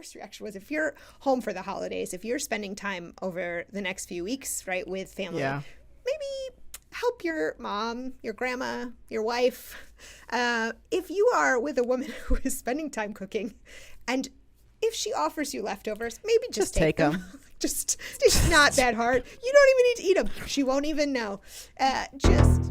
first reaction was, if you're home for the holidays, if you're spending time over the next few weeks, right, with family, maybe help your mom, your grandma, your wife. If you are with a woman who is spending time cooking, and if she offers you leftovers, maybe just take them. Just it's not that hard. You don't even need to eat them. She won't even know. Just...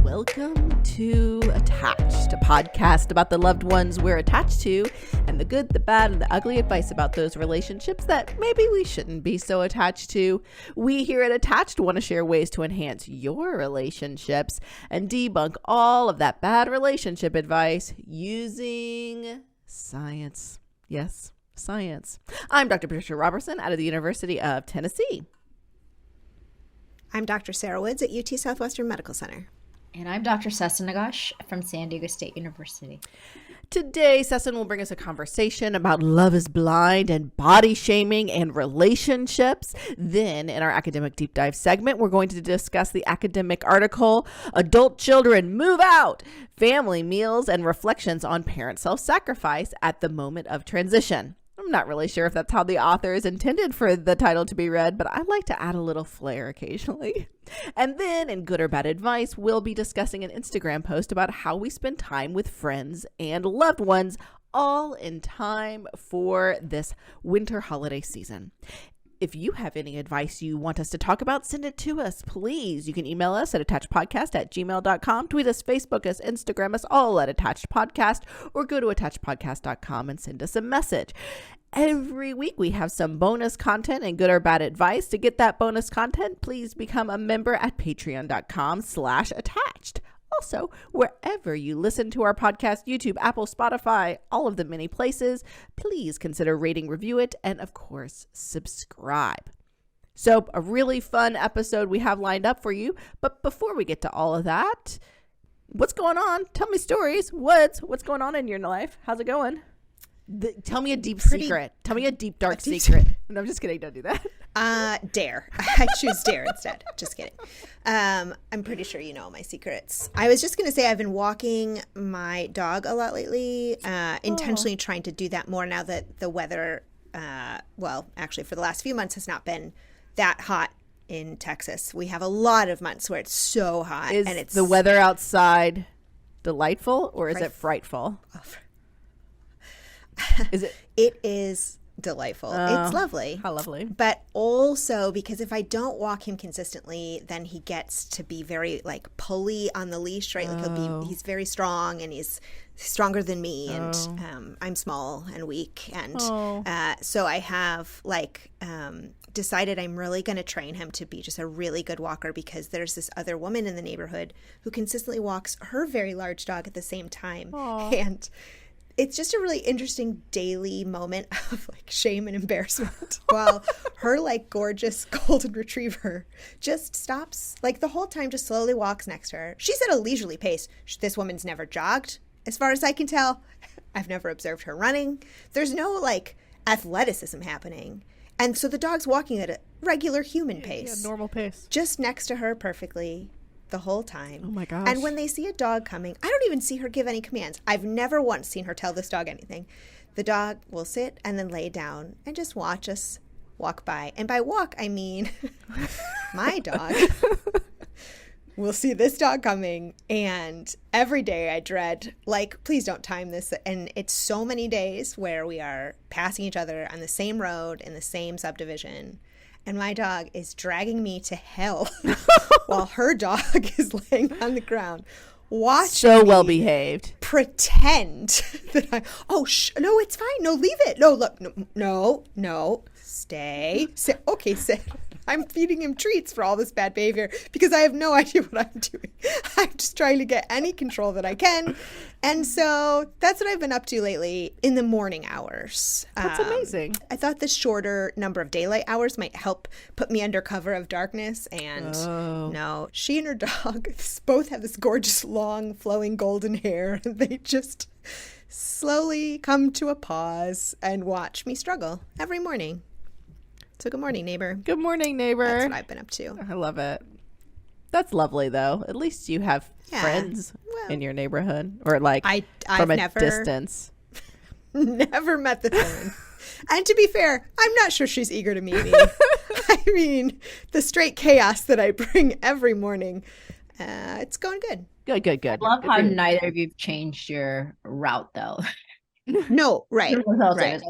Welcome to Attached, a podcast about the loved ones we're attached to and the good, the bad, and the ugly advice about those relationships that maybe we shouldn't be so attached to. We here at Attached want to share ways to enhance your relationships and debunk all of that bad relationship advice using science. Yes, science. I'm Dr. Patricia Robertson out of the University of Tennessee. I'm Dr. Sarah Woods at UT Southwestern Medical Center. And I'm Dr. Sesson Nagash from San Diego State University. Today, Sesson will bring us a conversation about love is blind and body shaming and relationships. Then, in our academic deep dive segment, we're going to discuss the academic article, Adult Children Move Out, Family Meals and Reflections on Parent Self-Sacrifice at the Moment of Transition. I'm not really sure if that's how the authors intended for the title to be read, but I like to add a little flair occasionally. And then, in Good or Bad Advice, we'll be discussing an Instagram post about how we spend time with friends and loved ones, all in time for this winter holiday season. If you have any advice you want us to talk about, send it to us, please. You can email us at attachedpodcast@gmail.com, tweet us, Facebook us, Instagram us, all at Attached Podcast, or go to attachedpodcast.com and send us a message. Every week we have some bonus content and good or bad advice. To get that bonus content, please become a member at patreon.com/attached. Also, wherever you listen to our podcast, YouTube, Apple, Spotify, all of the many places, please consider rating, review it, and of course, subscribe. So a really fun episode we have lined up for you. But before we get to all of that, what's going on? Tell me stories. What's going on in your life? How's it going? Tell me a deep secret. Tell me a deep, dark secret. No, I'm just kidding. Don't do that. Dare. I choose dare instead. Just kidding. I'm pretty sure you know my secrets. I was just going to say I've been walking my dog a lot lately, intentionally trying to do that more now that the weather, actually for the last few months has not been that hot in Texas. We have a lot of months where it's so hot. Is the weather outside delightful or is it frightful? Is it? It is delightful. It's lovely. How lovely. But also because if I don't walk him consistently, then he gets to be very like pulley on the leash, right? Like he's very strong and he's stronger than me and I'm small and weak. And so I have decided I'm really going to train him to be just a really good walker because there's this other woman in the neighborhood who consistently walks her very large dog at the same time. And it's just a really interesting daily moment of like shame and embarrassment while her like gorgeous golden retriever just stops like the whole time, just slowly walks next to her. She's at a leisurely pace. This woman's never jogged as far as I can tell. I've never observed her running. There's no like athleticism happening. And so the dog's walking at a regular human pace. Yeah, normal pace. Just next to her perfectly. The whole time. Oh my gosh. And when they see a dog coming, I don't even see her give any commands. I've never once seen her tell this dog anything. The dog will sit and then lay down and just watch us walk by. And by walk, I mean my dog will see this dog coming. And every day I dread, like, please don't time this. And it's so many days where we are passing each other on the same road in the same subdivision. And my dog is dragging me to hell while her dog is laying on the ground. Watch so well behaved. Pretend that no, it's fine. No, leave it. No, look, no, stay. Sit. Okay, sit. I'm feeding him treats for all this bad behavior because I have no idea what I'm doing. I'm just trying to get any control that I can. And so that's what I've been up to lately in the morning hours. That's amazing. I thought the shorter number of daylight hours might help put me under cover of darkness. And no, she and her dog both have this gorgeous, long, flowing golden hair. And they just slowly come to a pause and watch me struggle every morning. So good morning, neighbor. Good morning, neighbor. That's what I've been up to. I love it. That's lovely, though. At least you have friends in your neighborhood, or like from a distance. Never met the twin. And to be fair, I'm not sure she's eager to meet me. I mean, the straight chaos that I bring every morning, it's going good. Good. I love how neither of you've changed your route, though. No, right. Like,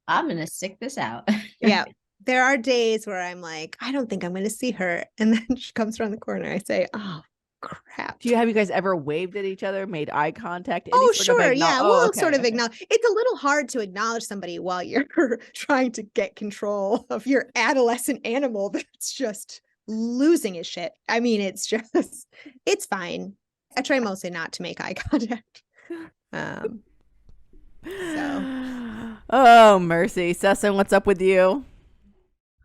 I'm going to stick this out. Yeah. There are days where I'm like, I don't think I'm going to see her. And then she comes around the corner. I say, oh, crap. Have you guys ever waved at each other, made eye contact? Sure. Yeah. We'll sort of acknowledge. It's a little hard to acknowledge somebody while you're trying to get control of your adolescent animal that's just losing his shit. I mean, it's fine. I try mostly not to make eye contact. Oh, mercy. Sesson, what's up with you?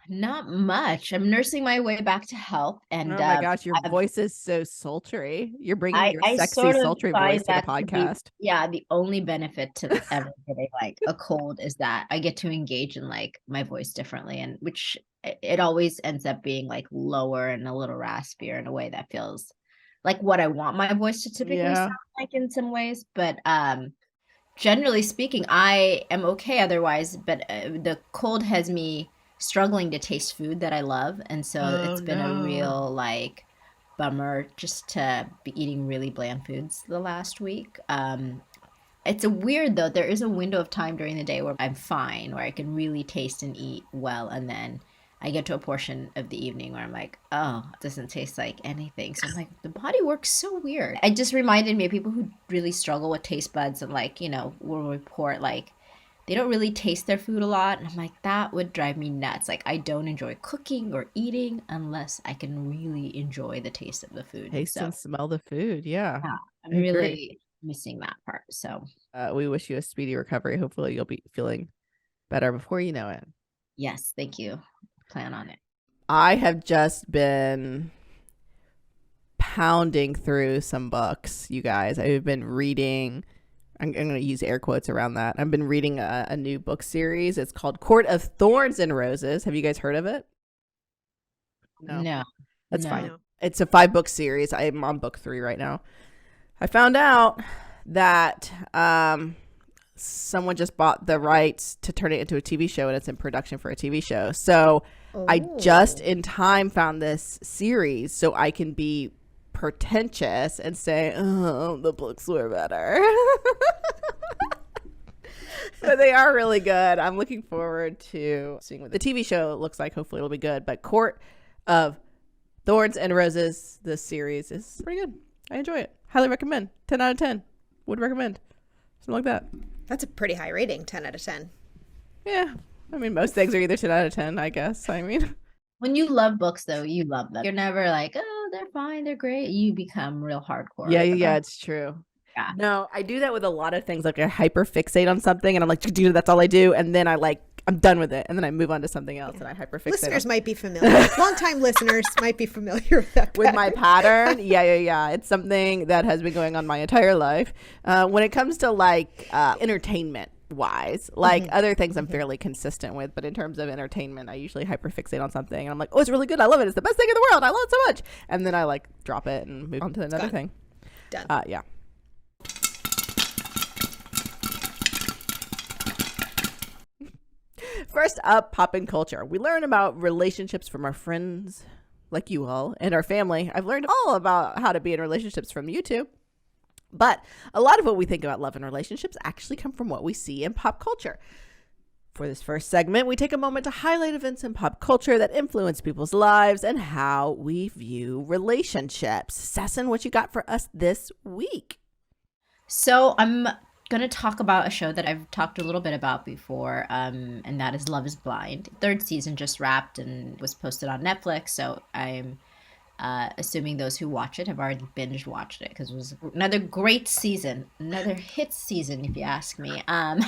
Not much. I'm nursing my way back to health. And oh my gosh, your voice is so sultry. You're bringing your sexy, sultry voice to the podcast. The only benefit to ever getting like a cold is that I get to engage in like my voice differently, and which it always ends up being like lower and a little raspier in a way that feels like what I want my voice to typically sound like in some ways. But generally speaking, I am okay otherwise. But the cold has me struggling to taste food that I love, and so it's been a real like bummer just to be eating really bland foods the last week. It's a weird though. There is a window of time during the day where I'm fine, where I can really taste and eat well, and then I get to a portion of the evening where I'm like, oh, it doesn't taste like anything. So I'm like, the body works so weird. It just reminded me of people who really struggle with taste buds and like, will report like they don't really taste their food a lot. And I'm like, that would drive me nuts. Like, I don't enjoy cooking or eating unless I can really enjoy the taste of the food. Taste and smell the food. Yeah. I'm really missing that part. So we wish you a speedy recovery. Hopefully you'll be feeling better before you know it. Yes, thank you. Plan on it. I have just been pounding through some books, you guys. I've been reading... I'm going to use air quotes around that. I've been reading a new book series. It's called Court of Thorns and Roses. Have you guys heard of it? No. That's fine. It's a 5-book series. I'm on book 3 right now. I found out that someone just bought the rights to turn it into a TV show, and it's in production for a TV show. So I just in time found this series so I can be pretentious and say, oh, the books were better. But they are really good. I'm looking forward to seeing what the TV show looks like. Hopefully it'll be good. But Court of Thorns and Roses, this series is pretty good. I enjoy it. Highly recommend. 10 out of 10. Would recommend. Something like that. That's a pretty high rating, 10 out of 10. Yeah. I mean, most things are either 10 out of 10, I guess. I mean, when you love books, though, you love them. You're never like, oh, they're fine, they're great. You become real hardcore. Yeah, it's true. Yeah. No, I do that with a lot of things. Like I hyper fixate on something and I'm like, dude, that's all I do. And then I'm done with it. And then I move on to something else and I hyper fixate. Listeners might be familiar. Longtime listeners might be familiar with that. With my pattern. Yeah. It's something that has been going on my entire life. When it comes to like entertainment wise, like other things I'm fairly consistent with, but in terms of entertainment, I usually hyperfixate on something and I'm like, oh, it's really good, I love it, it's the best thing in the world, I love it so much, and then I like drop it and move on to another thing. Done. Yeah. First up, Poppin Culture. We learn about relationships from our friends like you all and our family. I've learned all about how to be in relationships from YouTube. But a lot of what we think about love and relationships actually come from what we see in pop culture. For this first segment, we take a moment to highlight events in pop culture that influence people's lives and how we view relationships. Sesson, what you got for us this week? So I'm going to talk about a show that I've talked a little bit about before, and that is Love is Blind. 3rd season just wrapped and was posted on Netflix, so I'm assuming those who watch it have already binge watched it because it was another great season, another hit season, if you ask me. 10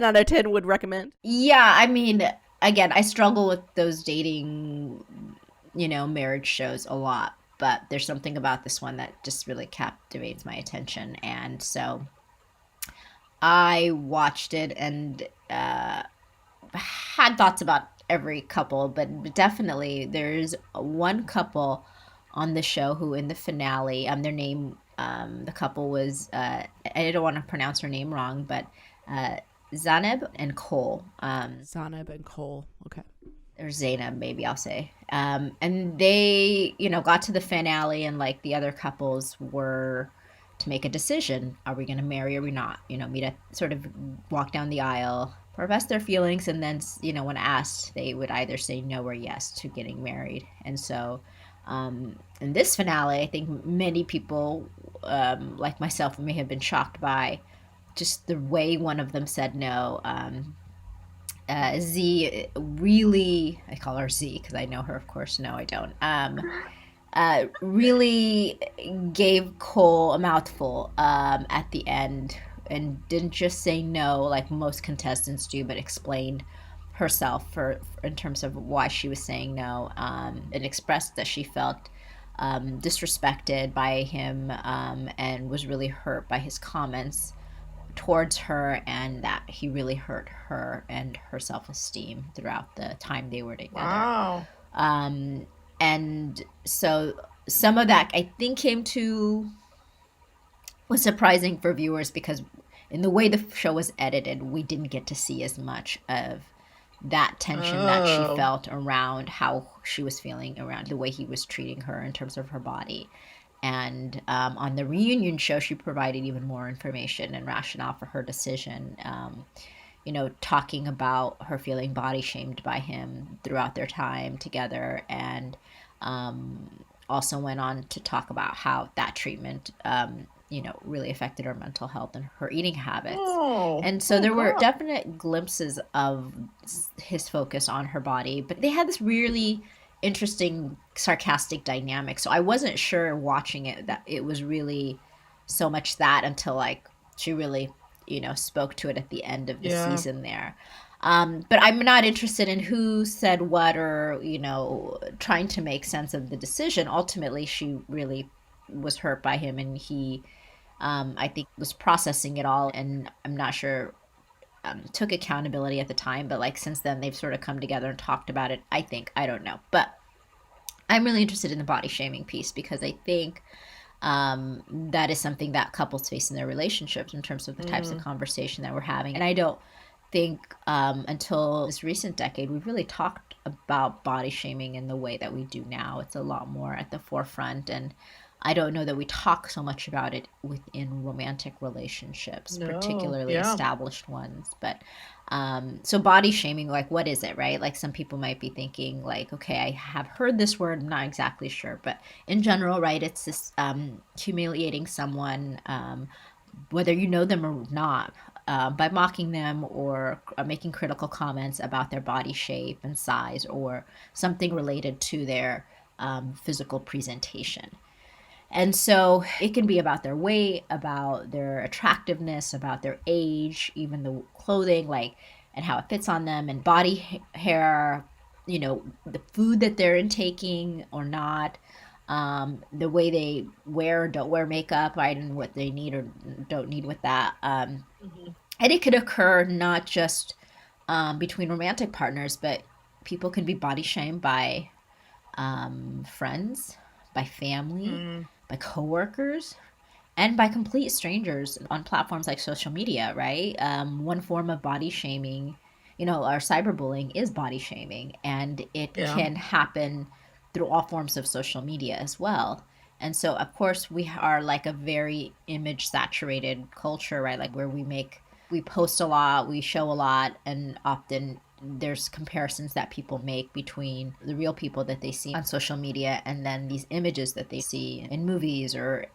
out of 10 would recommend. Yeah, I mean, again, I struggle with those dating, marriage shows a lot, but there's something about this one that just really captivates my attention, and so I watched it and had thoughts about every couple, but definitely there's one couple on the show who in the finale, their name, the couple was, I don't want to pronounce her name wrong, but Zaneb and Cole. Zaneb and Cole. Okay. Or Zainab, maybe I'll say. And they, got to the finale, and like the other couples were to make a decision. Are we going to marry or are we not? Meet a sort of walk down the aisle, profess their feelings, and then, when asked, they would either say no or yes to getting married. And so in this finale, I think many people, like myself, may have been shocked by just the way one of them said no. Z really, I call her Z because I know her, of course. No, I don't. Really gave Cole a mouthful at the end, and didn't just say no like most contestants do, but explained herself in terms of why she was saying no, and expressed that she felt disrespected by him, and was really hurt by his comments towards her, and that he really hurt her and her self-esteem throughout the time they were together. Wow. And so some of that I think was surprising for viewers, because in the way the show was edited, we didn't get to see as much of that tension that she felt around how she was feeling around the way he was treating her in terms of her body. And on the reunion show, she provided even more information and rationale for her decision, talking about her feeling body shamed by him throughout their time together, and also went on to talk about how that treatment, really affected her mental health and her eating habits. And so there were definite glimpses of his focus on her body, but they had this really interesting sarcastic dynamic. So I wasn't sure watching it that it was really so much that until like she really, spoke to it at the end of the season there. But I'm not interested in who said what, or, trying to make sense of the decision. Ultimately, she really was hurt by him, and he, I think, was processing it all. And I'm not sure took accountability at the time, but like since then they've sort of come together and talked about it. I don't know, but I'm really interested in the body shaming piece, because I think that is something that couples face in their relationships in terms of the types of conversation that we're having. And I don't think until this recent decade we've really talked about body shaming in the way that we do now. It's a lot more at the forefront, and I don't know that we talk so much about it within romantic relationships, particularly established ones. But so body shaming, like, what is it, right? Like, some people might be thinking like, okay, I have heard this word, I'm not exactly sure. But in general, right, it's this humiliating someone, whether you know them or not, by mocking them or making critical comments about their body shape and size, or something related to their physical presentation. And so it can be about their weight, about their attractiveness, about their age, even the clothing, like, and how it fits on them, and body hair, the food that they're intaking or not, the way they wear or don't wear makeup, right, and what they need or don't need with that. And it could occur not just between romantic partners, but people can be body shamed by friends, by family, by coworkers, and by complete strangers on platforms like social media, right? One form of body shaming, or cyberbullying, is body shaming, and it can happen through all forms of social media as well. And so, of course, we are like a very image saturated culture, right? Like, where we post a lot, we show a lot, and often there's comparisons that people make between the real people that they see on social media and then these images that they see in movies, or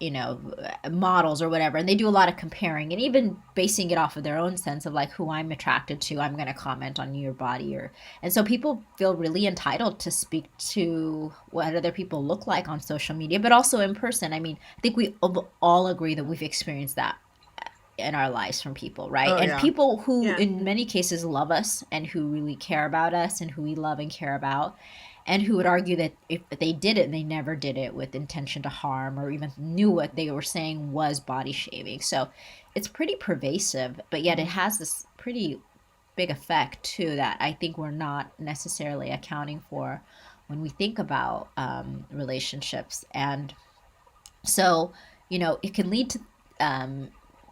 models or whatever, and they do a lot of comparing and even basing it off of their own sense of like, who I'm attracted to, I'm going to comment on your body. And so people feel really entitled to speak to what other people look like on social media, but also in person. I mean, I think we all agree that we've experienced that in our lives from people, right? People who in many cases love us, and who really care about us, and who we love and care about, and who would argue that if they did it, they never did it with intention to harm, or even knew what they were saying was body shaming. So it's pretty pervasive, but yet it has this pretty big effect too that I think we're not necessarily accounting for when we think about relationships. And so, it can lead to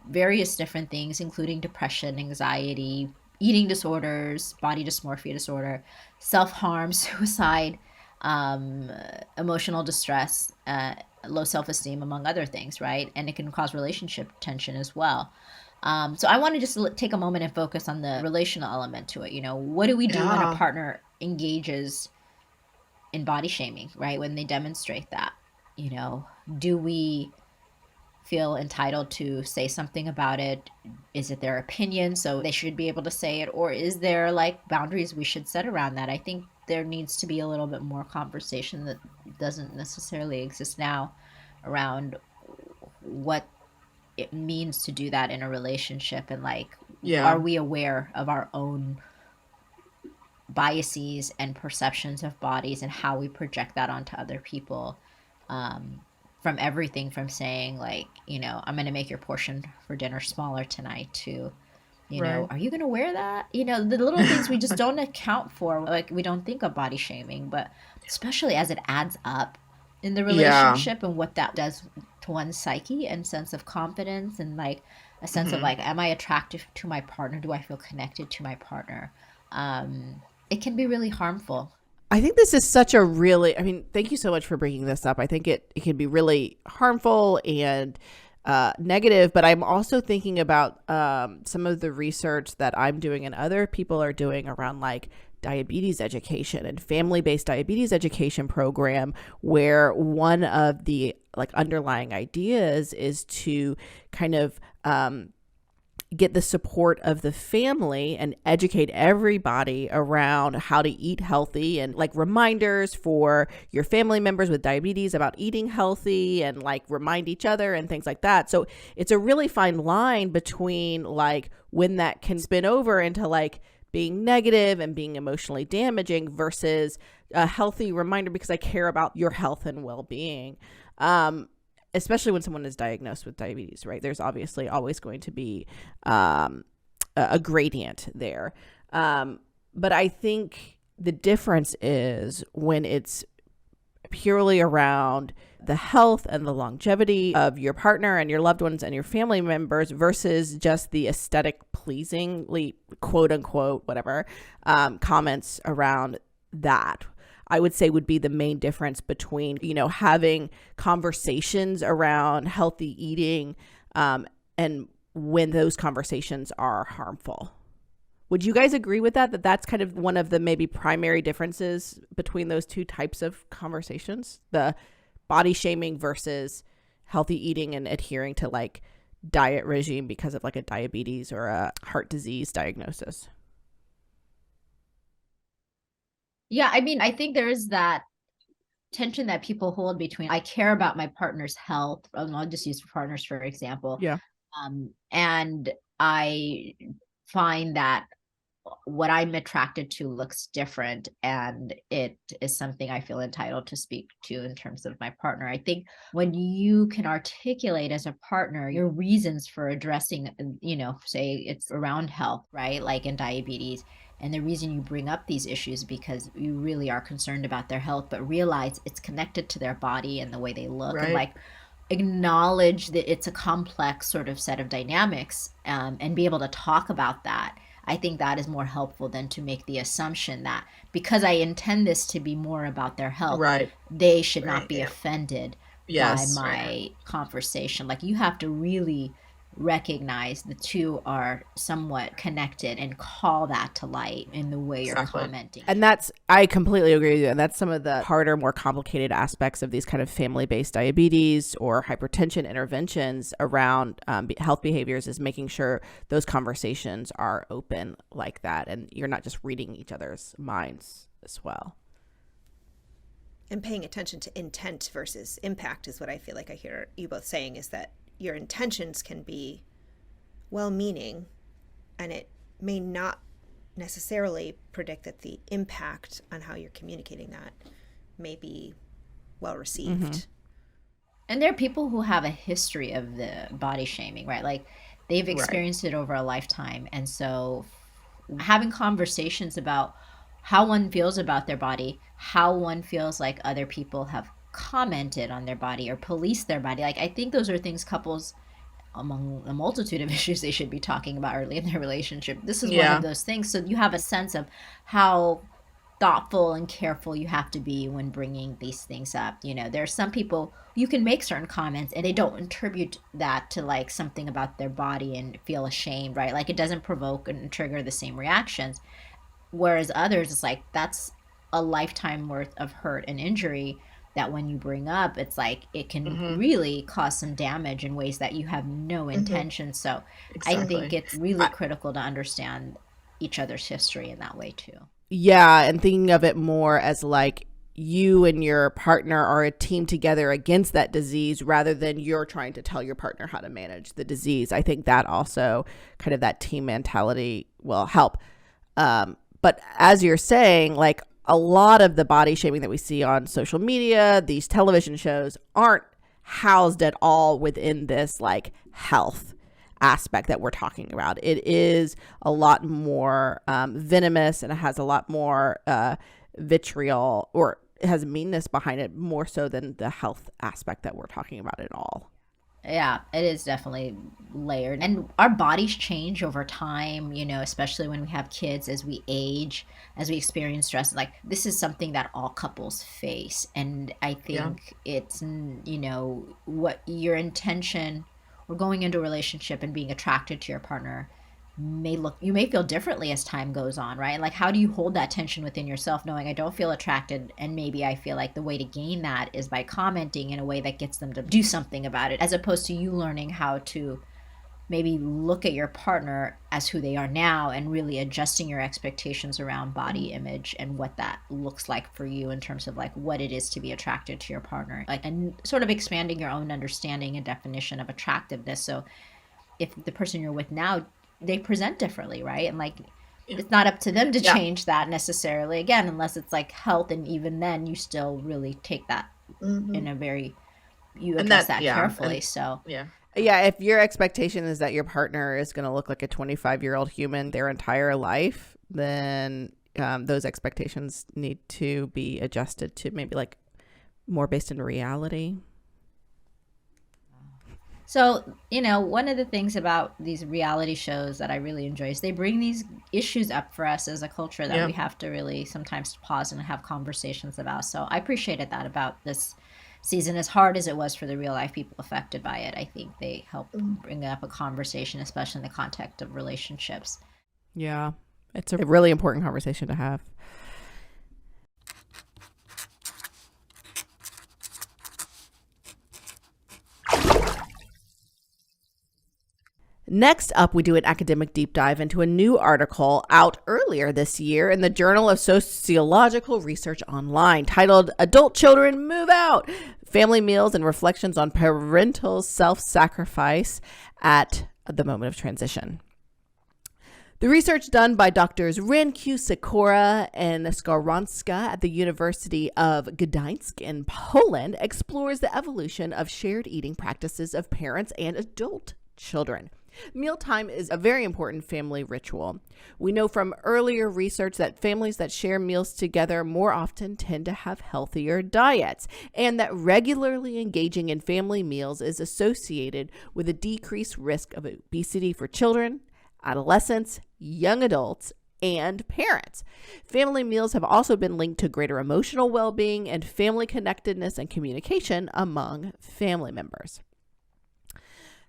various different things, including depression, anxiety, eating disorders, body dysmorphia disorder, self harm, suicide, um, emotional distress, low self esteem, among other things, right? And it can cause relationship tension as well. So I want to just take a moment and focus on the relational element to it. What do we do when a Yeah. partner engages in body shaming, right? When they demonstrate that, do we feel entitled to say something about it? Is it their opinion, so they should be able to say it? Or is there like boundaries we should set around that? I think there needs to be a little bit more conversation that doesn't necessarily exist now around what it means to do that in a relationship, and like, are Yeah. we aware of our own biases and perceptions of bodies and how we project that onto other people, um, from everything from saying like, I'm going to make your portion for dinner smaller tonight, to, Right. are you going to wear that? The little things we just don't account for. Like, we don't think of body shaming, but especially as it adds up in the Yeah. relationship and what that does to one's psyche and sense of confidence, and like a sense of Hmm. like, am I attractive to my partner? Do I feel connected to my partner? It can be really harmful. I think this is such a really, I mean, thank you so much for bringing this up. I think it can be really harmful and negative, but I'm also thinking about some of the research that I'm doing and other people are doing around like diabetes education and family-based diabetes education program, where one of the like underlying ideas is to kind of get the support of the family and educate everybody around how to eat healthy, and like reminders for your family members with diabetes about eating healthy, and like remind each other and things like that. So it's a really fine line between like when that can spin over into like being negative and being emotionally damaging versus a healthy reminder because I care about your health and well-being. Especially when someone is diagnosed with diabetes, right? There's obviously always going to be a gradient there. But I think the difference is when it's purely around the health and the longevity of your partner and your loved ones and your family members versus just the aesthetic pleasingly, quote unquote, whatever, comments around that. I would say would be the main difference between, having conversations around healthy eating and when those conversations are harmful. Would you guys agree with that? That's kind of one of the maybe primary differences between those two types of conversations, the body shaming versus healthy eating and adhering to like diet regime because of like a diabetes or a heart disease diagnosis? Yeah, I mean, I think there is that tension that people hold between, I care about my partner's health. I'll just use partners for example. Yeah. And I find that what I'm attracted to looks different, and it is something I feel entitled to speak to in terms of my partner. I think when you can articulate as a partner your reasons for addressing, say it's around health, right? Like in diabetes, and the reason you bring up these issues because you really are concerned about their health, but realize it's connected to their body and the way they look, and Right. like acknowledge that it's a complex sort of set of dynamics, and be able to talk about that. I think that is more helpful than to make the assumption that because I intend this to be more about their health, Right. they should not Right. be Yeah. offended by Yes. Right. my conversation. Like, you have to really recognize the two are somewhat connected and call that to light in the way you're Exactly. commenting. And I completely agree with you. And that's some of the harder, more complicated aspects of these kind of family-based diabetes or hypertension interventions around health behaviors, is making sure those conversations are open like that. And you're not just reading each other's minds as well. And paying attention to intent versus impact is what I feel like I hear you both saying, is that your intentions can be well-meaning, and it may not necessarily predict that the impact on how you're communicating that may be well received. Mm-hmm. And there are people who have a history of the body shaming, right? Like, they've experienced it over a lifetime. And so having conversations about how one feels about their body, how one feels like other people have commented on their body or policed their body. Like, I think those are things couples, among a multitude of issues they should be talking about early in their relationship. This is one of Yeah. those things. So you have a sense of how thoughtful and careful you have to be when bringing these things up. You know, there are some people you can make certain comments and they don't attribute that to like something about their body and feel ashamed, right? Like it doesn't provoke and trigger the same reactions. Whereas others, it's like that's a lifetime worth of hurt and injury that when you bring up, it's like it can really cause some damage in ways that you have no intention. So I think Exactly. it's really critical to understand each other's history in that way too. Yeah, and thinking of it more as like you and your partner are a team together against that disease rather than you're trying to tell your partner how to manage the disease. I think that also kind of that team mentality will help. But as you're saying, like a lot of the body shaming that we see on social media, these television shows aren't housed at all within this like health aspect that we're talking about. It is a lot more venomous, and it has a lot more vitriol, or it has meanness behind it more so than the health aspect that we're talking about at all. Yeah, it is definitely layered. And our bodies change over time, you know, especially when we have kids, as we age, as we experience stress. Like, this is something that all couples face. And I think it's, you know, what your intention or going into a relationship and being attracted to your partner you may feel differently as time goes on, right? Like, how do you hold that tension within yourself, knowing I don't feel attracted, and maybe I feel like the way to gain that is by commenting in a way that gets them to do something about it, as opposed to you learning how to maybe look at your partner as who they are now and really adjusting your expectations around body image and what that looks like for you in terms of like what it is to be attracted to your partner, like, and sort of expanding your own understanding and definition of attractiveness. So if the person you're with now, they present differently, right? And like it's not up to them to change that necessarily, again, unless it's like health, and even then you still really take that in a very, you address that carefully. And, so yeah, if your expectation is that your partner is going to look like a 25-year-old human their entire life, then those expectations need to be adjusted to maybe like more based in reality. So, you know, one of the things about these reality shows that I really enjoy is they bring these issues up for us as a culture that we have to really sometimes pause and have conversations about. So I appreciated that about this season. As hard as it was for the real life people affected by it, I think they help bring up a conversation, especially in the context of relationships. Yeah, it's a really important conversation to have. Next up, we do an academic deep dive into a new article out earlier this year in the Journal of Sociological Research Online titled Adult Children Move Out, Family Meals and Reflections on Parental Self-Sacrifice at the Moment of Transition. The research done by Drs. Ranku Sikora and Skaronska at the University of Gdańsk in Poland explores the evolution of shared eating practices of parents and adult children. Mealtime is a very important family ritual. We know from earlier research that families that share meals together more often tend to have healthier diets, and that regularly engaging in family meals is associated with a decreased risk of obesity for children, adolescents, young adults, and parents. Family meals have also been linked to greater emotional well-being and family connectedness and communication among family members.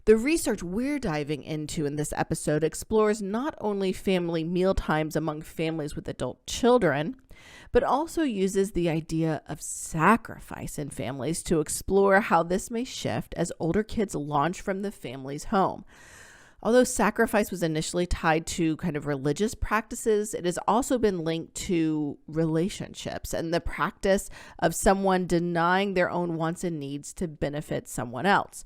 The research we're diving into in this episode explores not only family meal times among families with adult children, but also uses the idea of sacrifice in families to explore how this may shift as older kids launch from the family's home. Although sacrifice was initially tied to kind of religious practices, it has also been linked to relationships and the practice of someone denying their own wants and needs to benefit someone else.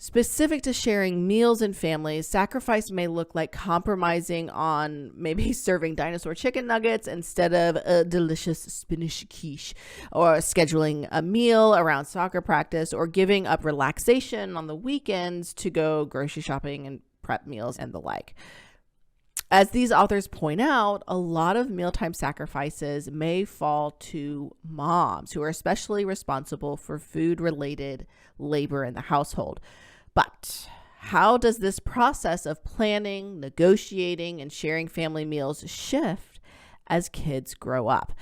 Specific to sharing meals in families, sacrifice may look like compromising on maybe serving dinosaur chicken nuggets instead of a delicious spinach quiche, or scheduling a meal around soccer practice, or giving up relaxation on the weekends to go grocery shopping and prep meals and the like. As these authors point out, a lot of mealtime sacrifices may fall to moms, who are especially responsible for food-related labor in the household. But how does this process of planning, negotiating, and sharing family meals shift as kids grow up?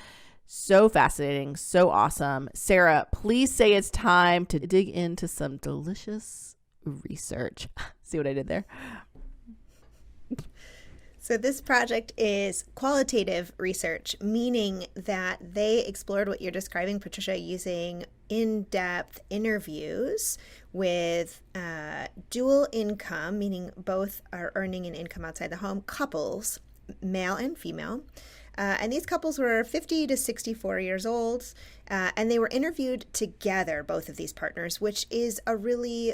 So fascinating, so awesome. Sarah, please say it's time to dig into some delicious research. See what I did there? So this project is qualitative research, meaning that they explored what you're describing, Patricia, using in-depth interviews with dual income, meaning both are earning an income outside the home, couples, male and female. And these couples were 50 to 64 years old, and they were interviewed together, both of these partners, which is a really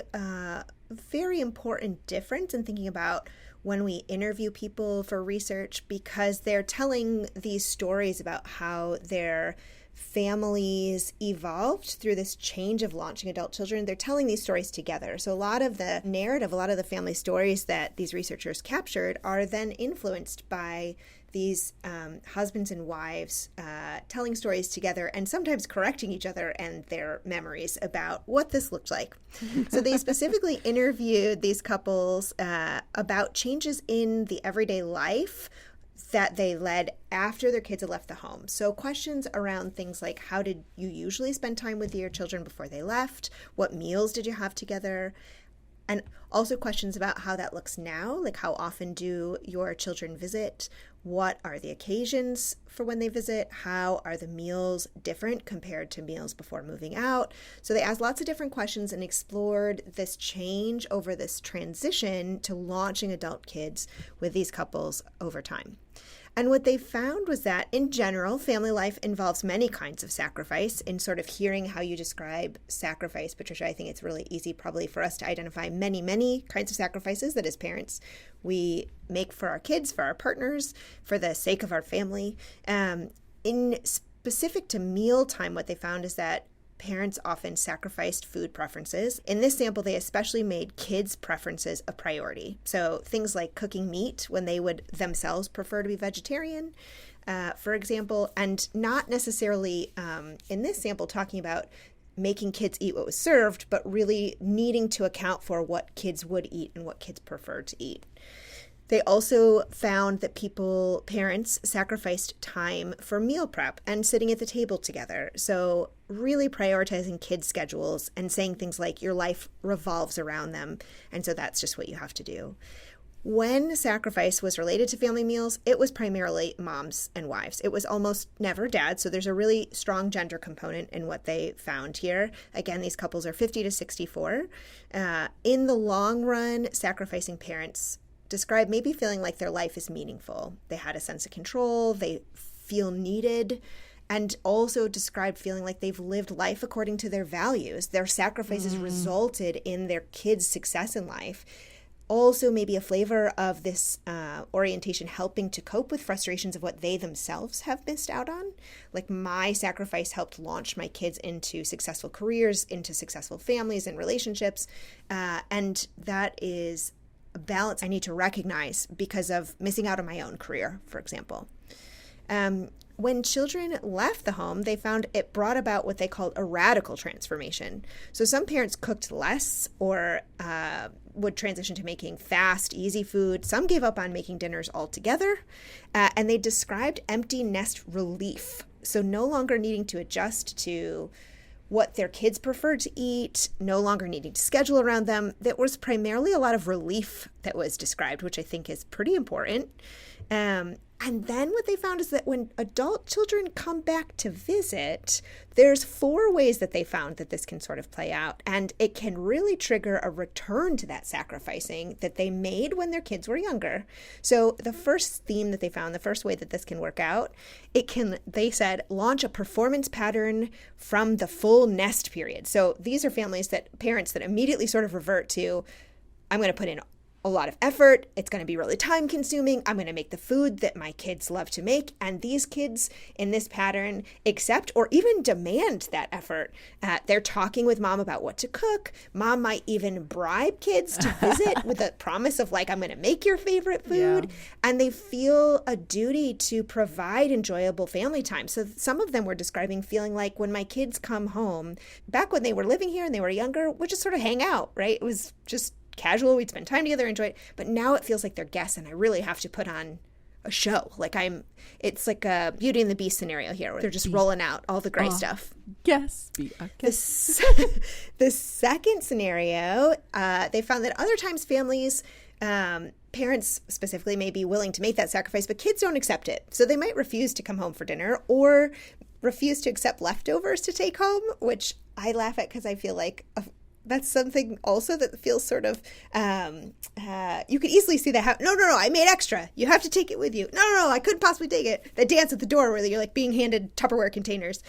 very important difference in thinking about when we interview people for research, because they're telling these stories about how their families evolved through this change of launching adult children. They're telling these stories together. So a lot of the narrative, a lot of the family stories that these researchers captured are then influenced by these husbands and wives telling stories together and sometimes correcting each other and their memories about what this looked like. So they specifically interviewed these couples about changes in the everyday life that they led after their kids had left the home. So questions around things like, how did you usually spend time with your children before they left? What meals did you have together? And also questions about how that looks now, like how often do your children visit? What are the occasions for when they visit? How are the meals different compared to meals before moving out? So they asked lots of different questions and explored this change over this transition to launching adult kids with these couples over time. And what they found was that, in general, family life involves many kinds of sacrifice. In sort of hearing how you describe sacrifice, Patricia, I think it's really easy probably for us to identify many, many kinds of sacrifices that as parents we make for our kids, for our partners, for the sake of our family. In specific to mealtime, what they found is that parents often sacrificed food preferences. In this sample, they especially made kids' preferences a priority. So things like cooking meat when they would themselves prefer to be vegetarian, for example, and not necessarily in this sample talking about making kids eat what was served, but really needing to account for what kids would eat and what kids preferred to eat. They also found that parents sacrificed time for meal prep and sitting at the table together. So really prioritizing kids' schedules and saying things like your life revolves around them, and so that's just what you have to do. When sacrifice was related to family meals, it was primarily moms and wives. It was almost never dads, so there's a really strong gender component in what they found here. Again, these couples are 50 to 64. In the long run, sacrificing parents describe maybe feeling like their life is meaningful. They had a sense of control, they feel needed, and also described feeling like they've lived life according to their values. Their sacrifices resulted in their kids' success in life. Also maybe a flavor of this orientation helping to cope with frustrations of what they themselves have missed out on. Like, my sacrifice helped launch my kids into successful careers, into successful families and relationships, and that is a balance I need to recognize because of missing out on my own career, for example. When children left the home, they found it brought about what they called a radical transformation. So some parents cooked less or would transition to making fast, easy food. Some gave up on making dinners altogether, and they described empty nest relief. So no longer needing to adjust to what their kids preferred to eat, no longer needing to schedule around them. There was primarily a lot of relief that was described, which I think is pretty important. And then what they found is that when adult children come back to visit, there's 4 ways that they found that this can sort of play out. And it can really trigger a return to that sacrificing that they made when their kids were younger. So the first theme that they found, the first way that this can work out, it can, they said, launch a performance pattern from the full nest period. So these are parents that immediately sort of revert to, I'm going to put in a lot of effort. It's going to be really time consuming. I'm going to make the food that my kids love to make. And these kids in this pattern accept or even demand that effort. They're talking with mom about what to cook. Mom might even bribe kids to visit with a promise of like, I'm going to make your favorite food. Yeah. And they feel a duty to provide enjoyable family time. So some of them were describing feeling like when my kids come home, back when they were living here and they were younger, we'd just sort of hang out, right? It was just casual. We'd spend time together, enjoy it. But now it feels like they're guests and I really have to put on a show. Like it's like a Beauty and the Beast scenario here where they're just rolling out all the great stuff. Yes. Be a guest. The second scenario, they found that other times families, parents specifically may be willing to make that sacrifice, but kids don't accept it. So they might refuse to come home for dinner or refuse to accept leftovers to take home, which I laugh at because I feel like that's something also that feels sort of, you could easily see that happen. No, I made extra. You have to take it with you. No, I couldn't possibly take it. That dance at the door where you're like being handed Tupperware containers.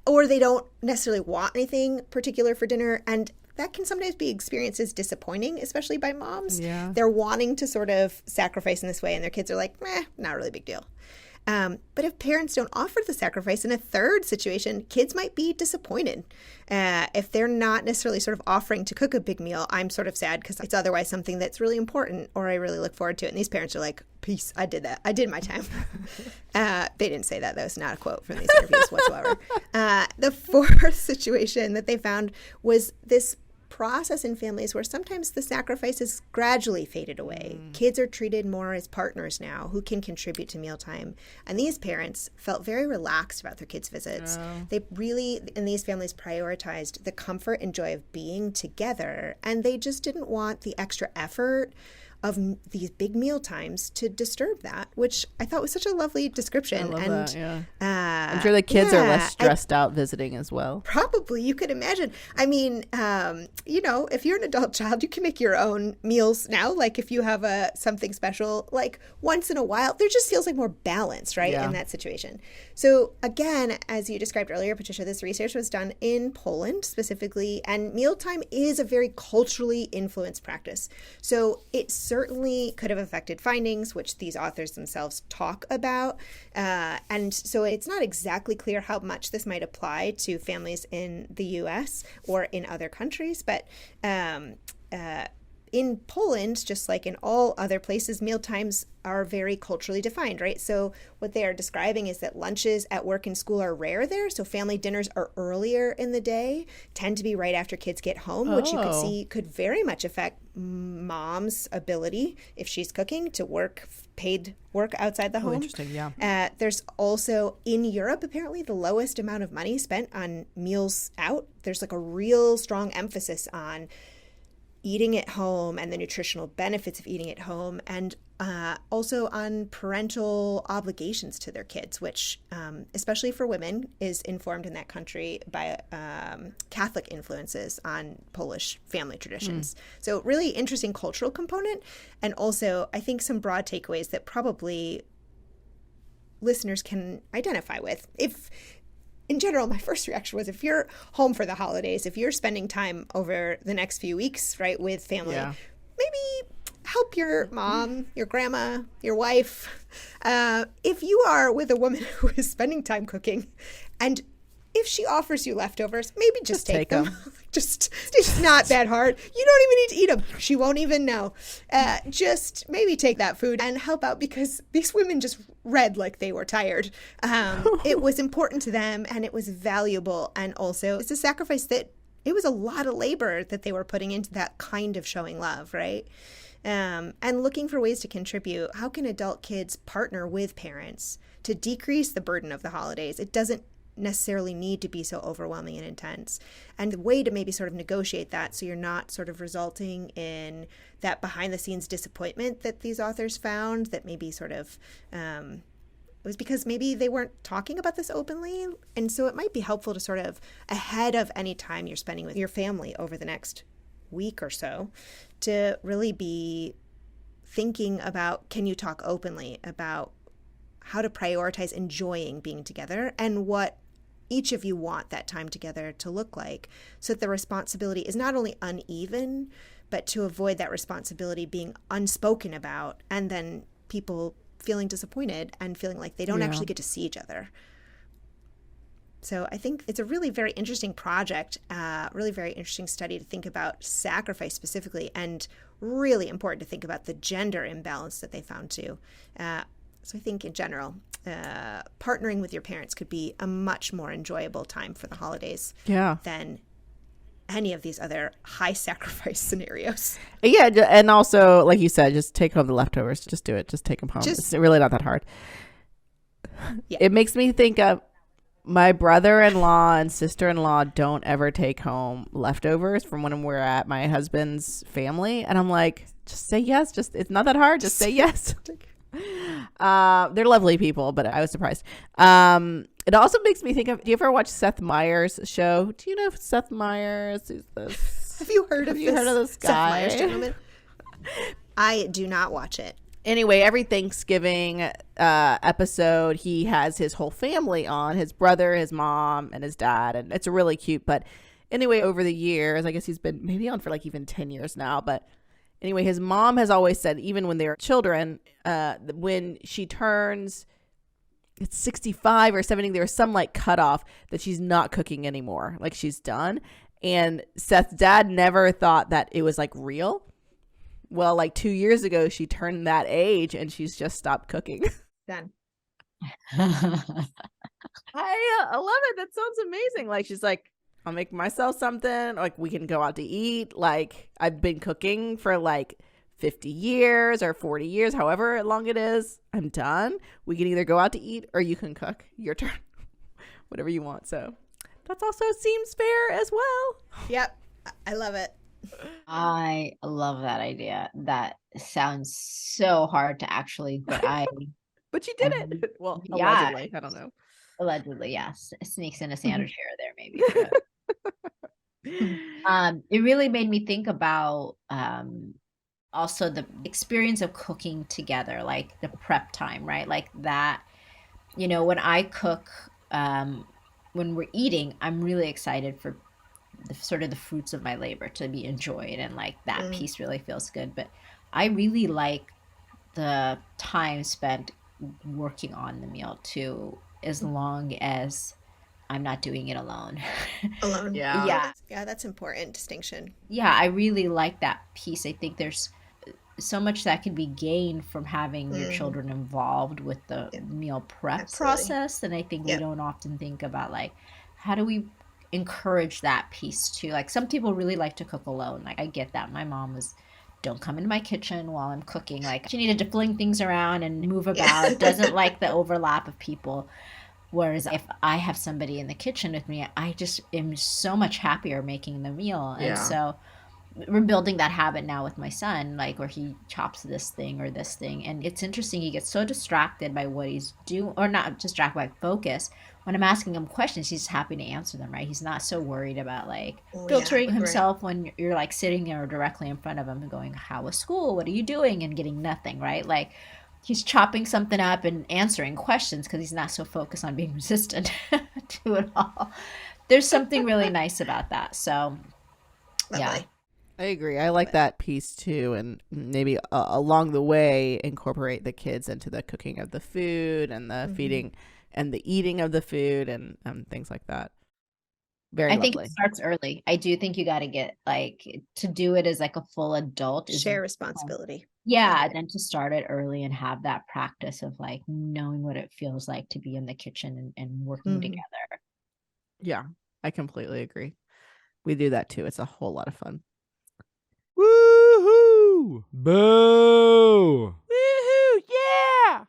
Or they don't necessarily want anything particular for dinner. And that can sometimes be experienced as disappointing, especially by moms. Yeah. They're wanting to sort of sacrifice in this way and their kids are like, not really a big deal. But if parents don't offer the sacrifice in a third situation, kids might be disappointed. If they're not necessarily sort of offering to cook a big meal, I'm sort of sad because it's otherwise something that's really important or I really look forward to it. And these parents are like, peace, I did that. I did my time. They didn't say that. That was not a quote from these interviews whatsoever. The fourth situation that they found was this process in families where sometimes the sacrifices gradually faded away. Kids are treated more as partners now who can contribute to mealtime. And these parents felt very relaxed about their kids' visits. They really, in these families, prioritized the comfort and joy of being together. And they just didn't want the extra effort of these big meal times to disturb that, which I thought was such a lovely description. I love that, yeah. I'm sure the kids are less stressed out visiting as well. Probably, you could imagine. I mean, if you're an adult child, you can make your own meals now. Like if you have something special, like once in a while, there just feels like more balance, right, in that situation. So again, as you described earlier, Patricia, this research was done in Poland specifically, and mealtime is a very culturally influenced practice. So it certainly could have affected findings, which these authors themselves talk about. And so it's not exactly clear how much this might apply to families in the U.S. or in other countries, but in Poland, just like in all other places, meal times are very culturally defined, right? So what they are describing is that lunches at work and school are rare there. So family dinners are earlier in the day, tend to be right after kids get home, which you could see could very much affect mom's ability, if she's cooking, to work paid work outside the home. Interesting, yeah. There's also, in Europe, apparently the lowest amount of money spent on meals out. There's like a real strong emphasis on eating at home and the nutritional benefits of eating at home, and also on parental obligations to their kids, which, especially for women, is informed in that country by Catholic influences on Polish family traditions. So really interesting cultural component, and also I think some broad takeaways that probably listeners can identify with. In general, my first reaction was, if you're home for the holidays, if you're spending time over the next few weeks, right, with family, maybe help your mom, your grandma, your wife. If you are with a woman who is spending time cooking, and if she offers you leftovers, maybe just take them. It's not that hard. You don't even need to eat them. She won't even know. Just maybe take that food and help out, because these women just read like they were tired. It was important to them and it was valuable. And also it's a sacrifice that it was a lot of labor that they were putting into that kind of showing love, right? And looking for ways to contribute. How can adult kids partner with parents to decrease the burden of the holidays? It doesn't necessarily need to be so overwhelming and intense, and the way to maybe sort of negotiate that so you're not sort of resulting in that behind the scenes disappointment that these authors found, that maybe sort of was because maybe they weren't talking about this openly. And so it might be helpful to sort of, ahead of any time you're spending with your family over the next week or so, to really be thinking about, can you talk openly about how to prioritize enjoying being together and what each of you want that time together to look like, so that the responsibility is not only uneven, but to avoid that responsibility being unspoken about, and then people feeling disappointed and feeling like they don't actually get to see each other. So I think it's a really very interesting project, really very interesting study to think about sacrifice specifically, and really important to think about the gender imbalance that they found too. So I think in general, partnering with your parents could be a much more enjoyable time for the holidays than any of these other high sacrifice scenarios. Yeah, and also, like you said, just take home the leftovers. Just do it. Just take them home. It's really not that hard. Yeah. It makes me think of my brother-in-law and sister-in-law don't ever take home leftovers from when we're at my husband's family. And I'm like, just say yes. It's not that hard. Just say yes. They're lovely people, but I was surprised. It also makes me think of, do you ever watch Seth Meyers' show? Do you know Seth Meyers? Who's this? Have you heard of this guy? Seth Meyers, gentlemen? I do not watch it. Anyway, every Thanksgiving episode, he has his whole family on, his brother, his mom, and his dad. And it's really cute. But anyway, over the years, I guess he's been maybe on for like even 10 years now. But anyway, his mom has always said, even when they were children, when she turns, it's 65 or 70, there's some like cutoff that she's not cooking anymore. Like she's done. And Seth's dad never thought that it was like real. Well, like 2 years ago, she turned that age and she's just stopped cooking. Done. I love it. That sounds amazing. Like she's like, I'll make myself something. Like we can go out to eat. Like I've been cooking for like 50 years or 40 years, however long it is. I'm done. We can either go out to eat or you can cook. Your turn. Whatever you want. So that also seems fair as well. Yep. I love it. I love that idea. That sounds so hard to actually, but but you did it. Well, yeah, allegedly. I don't know. Allegedly, yes. Sneaks in a sandwich here or there, maybe. It really made me think about also the experience of cooking together, like the prep time, right? Like that, when I cook, when we're eating, I'm really excited for the sort of the fruits of my labor to be enjoyed, and like that piece really feels good. But I really like the time spent working on the meal too, as long as I'm not doing it alone. Yeah, that's important distinction. Yeah, I really like that piece. I think there's so much that can be gained from having your children involved with the meal prep process, and I think we don't often think about like, how do we encourage that piece too? Like some people really like to cook alone. Like I get that. My mom was, don't come into my kitchen while I'm cooking. Like she needed to fling things around and move about. Doesn't like the overlap of people. Whereas if I have somebody in the kitchen with me, I just am so much happier making the meal. And so we're building that habit now with my son, like where he chops this thing or this thing. And it's interesting. He gets so distracted by what he's doing, or not distracted by focus. When I'm asking him questions, he's happy to answer them, right? He's not so worried about like filtering himself when you're like sitting there directly in front of him and going, how was school? What are you doing? And getting nothing, right? Like he's chopping something up and answering questions because he's not so focused on being resistant to it all. There's something really nice about that. So, yeah. I agree. I like that piece too. And maybe along the way, incorporate the kids into the cooking of the food and the feeding and the eating of the food and things like that. Very lovely. I think it starts early. I do think you got to get like to do it as like a full adult. Share responsibility. Yeah. Then to start it early and have that practice of like knowing what it feels like to be in the kitchen and working together. Yeah, I completely agree. We do that too. It's a whole lot of fun. Woohoo! Boo! Woohoo! Yeah!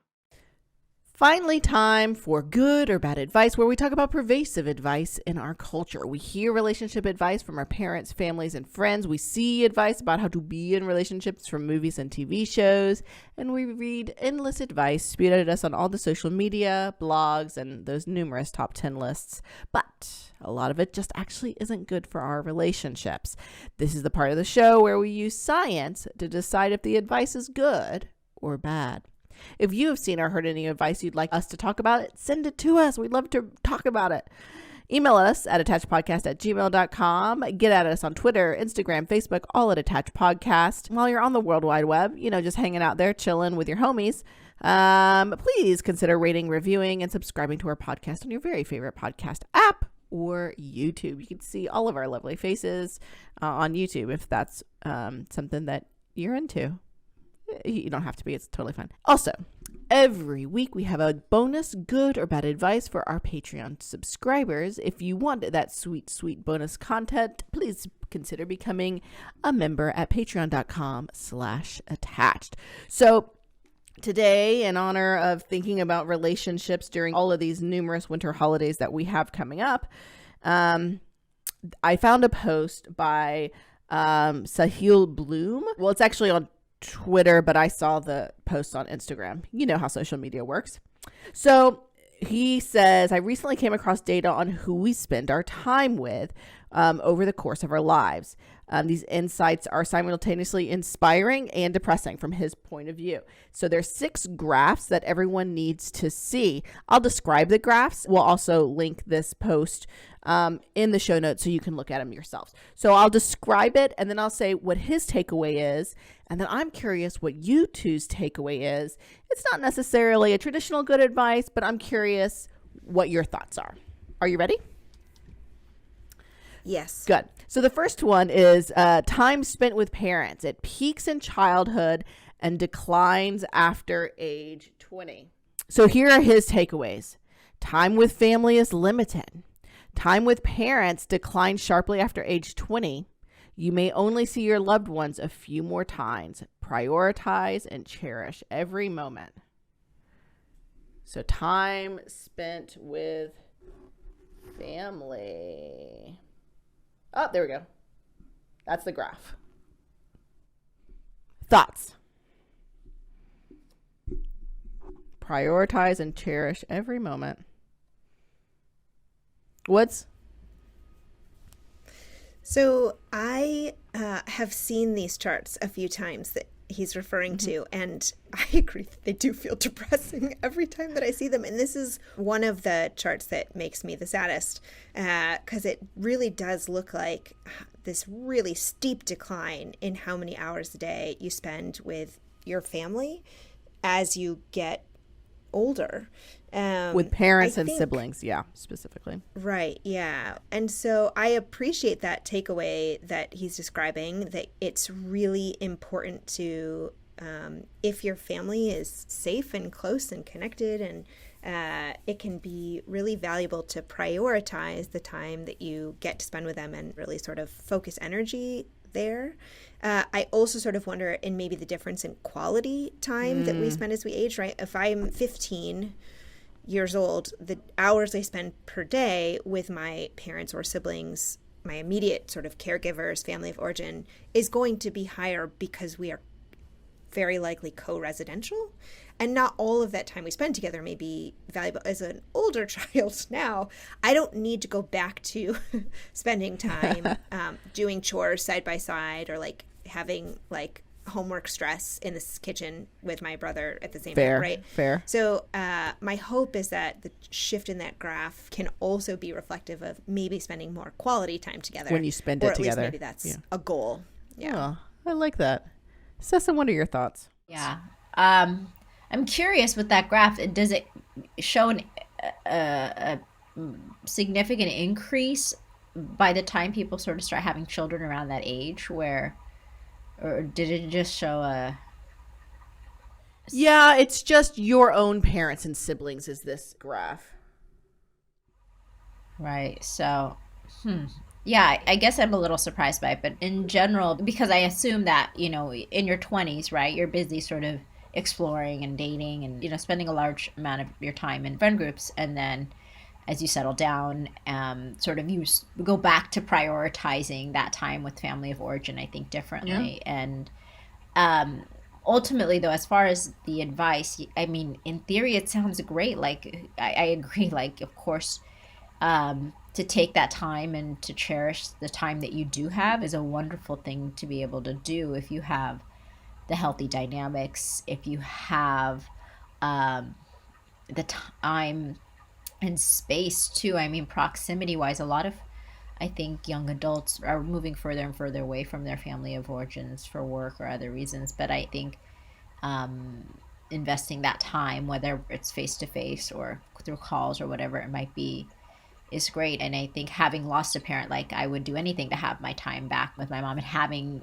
Finally, time for good or bad advice, where we talk about pervasive advice in our culture. We hear relationship advice from our parents, families, and friends. We see advice about how to be in relationships from movies and TV shows. And we read endless advice spewed at us on all the social media, blogs, and those numerous top 10 lists. But a lot of it just actually isn't good for our relationships. This is the part of the show where we use science to decide if the advice is good or bad. If you have seen or heard any advice you'd like us to talk about, send it to us. We'd love to talk about it. Email us at attachedpodcast@gmail.com. Get at us on Twitter, Instagram, Facebook, all at Attached Podcast. While you're on the World Wide Web, just hanging out there, chilling with your homies, please consider rating, reviewing, and subscribing to our podcast on your very favorite podcast app or YouTube. You can see all of our lovely faces on YouTube if that's something that you're into. You don't have to be. It's totally fine. Also, every week we have a bonus good or bad advice for our Patreon subscribers. If you want that sweet, sweet bonus content, please consider becoming a member at patreon.com/attached. So today, in honor of thinking about relationships during all of these numerous winter holidays that we have coming up, I found a post by Sahil Bloom. Well, it's actually on Twitter, but I saw the post on Instagram. You know how social media works. So he says, I recently came across data on who we spend our time with over the course of our lives. These insights are simultaneously inspiring and depressing from his point of view. So there's 6 graphs that everyone needs to see. I'll describe the graphs. We'll also link this post in the show notes so you can look at them yourselves. So I'll describe it and then I'll say what his takeaway is. And then I'm curious what you two's takeaway is. It's not necessarily a traditional good advice, but I'm curious what your thoughts are. Are you ready? Yes. Good. So the first one is time spent with parents. It peaks in childhood and declines after age 20. So here are his takeaways. Time with family is limited. Time with parents declines sharply after age 20. You may only see your loved ones a few more times. Prioritize and cherish every moment. So time spent with family. Oh, there we go. That's the graph. Thoughts? Prioritize and cherish every moment. What's? So I have seen these charts a few times that he's referring to, and I agree that they do feel depressing every time that I see them. And this is one of the charts that makes me the saddest because it really does look like this really steep decline in how many hours a day you spend with your family as you get older. With parents and siblings, yeah, specifically. Right, yeah. And so I appreciate that takeaway that he's describing, that it's really important to, if your family is safe and close and connected, and it can be really valuable to prioritize the time that you get to spend with them and really sort of focus energy there. I also sort of wonder in maybe the difference in quality time that we spend as we age, right? If I'm 15 years old, the hours I spend per day with my parents or siblings, my immediate sort of caregivers, family of origin, is going to be higher because we are very likely co-residential. And not all of that time we spend together may be valuable. As an older child now, I don't need to go back to spending time doing chores side by side or like having like homework stress in this kitchen with my brother at the same time, right? Fair. So my hope is that the shift in that graph can also be reflective of maybe spending more quality time together. When you spend it together. Or at least maybe that's a goal. Yeah. Oh, I like that. Sessa, what are your thoughts? Yeah. I'm curious with that graph. Does it show a significant increase by the time people sort of start having children around that age or did it just show a... Yeah, it's just your own parents and siblings is this graph. Right. So, yeah, I guess I'm a little surprised by it, but in general, because I assume that, in your 20s, right, you're busy sort of exploring and dating and, spending a large amount of your time in friend groups. And then as you settle down, sort of you go back to prioritizing that time with family of origin, I think, differently. Yeah. And ultimately, though, as far as the advice, I mean, in theory, it sounds great. Like, I agree, like, of course, to take that time and to cherish the time that you do have is a wonderful thing to be able to do if you have the healthy dynamics, if you have the time and space too. I mean, proximity wise, a lot of, I think, young adults are moving further and further away from their family of origins for work or other reasons. But I think investing that time, whether it's face to face or through calls or whatever it might be, is great. And I think having lost a parent, like I would do anything to have my time back with my mom, and having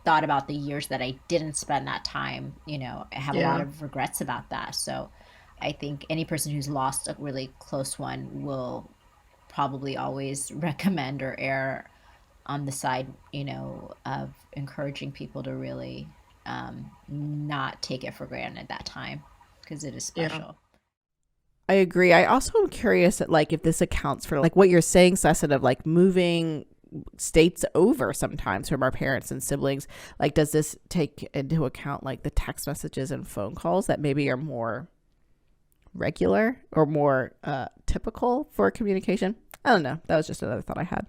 thought about the years that I didn't spend that time, I have a lot of regrets about that. So I think any person who's lost a really close one will probably always recommend or err on the side, of encouraging people to really not take it for granted that time, because it is special. Yeah. I agree. I also am curious at like if this accounts for like what you're saying, Sesson, of like moving states over sometimes from our parents and siblings. Like, does this take into account like the text messages and phone calls that maybe are more regular or more typical for communication? I don't know. That was just another thought I had.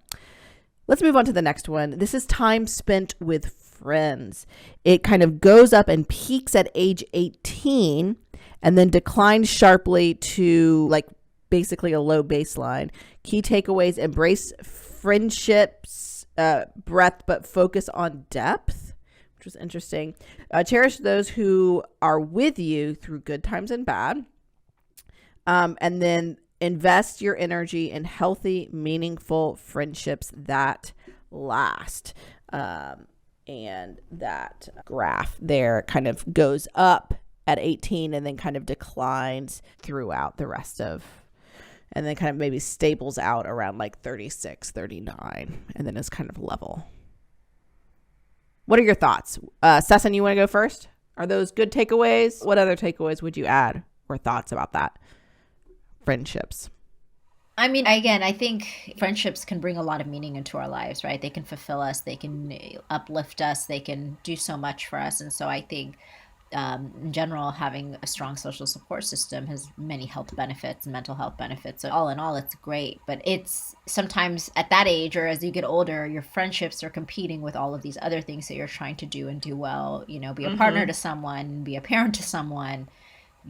Let's move on to the next one. This is time spent with friends. It kind of goes up and peaks at age 18 and then declines sharply to like basically a low baseline. Key takeaways: embrace friendships, breadth, but focus on depth, which was interesting. Cherish those who are with you through good times and bad. And then invest your energy in healthy, meaningful friendships that last. And that graph there kind of goes up at 18 and then kind of declines throughout the rest of, and then kind of maybe stables out around like 36, 39, and then is kind of level. What are your thoughts? Sesson, you want to go first? Are those good takeaways? What other takeaways would you add or thoughts about that? Friendships. I mean, again, I think friendships can bring a lot of meaning into our lives, right? They can fulfill us, they can uplift us, they can do so much for us. And so I think in general, having a strong social support system has many health benefits, mental health benefits. So all in all, it's great. But it's sometimes at that age or as you get older, your friendships are competing with all of these other things that you're trying to do and do well, be a partner to someone, be a parent to someone,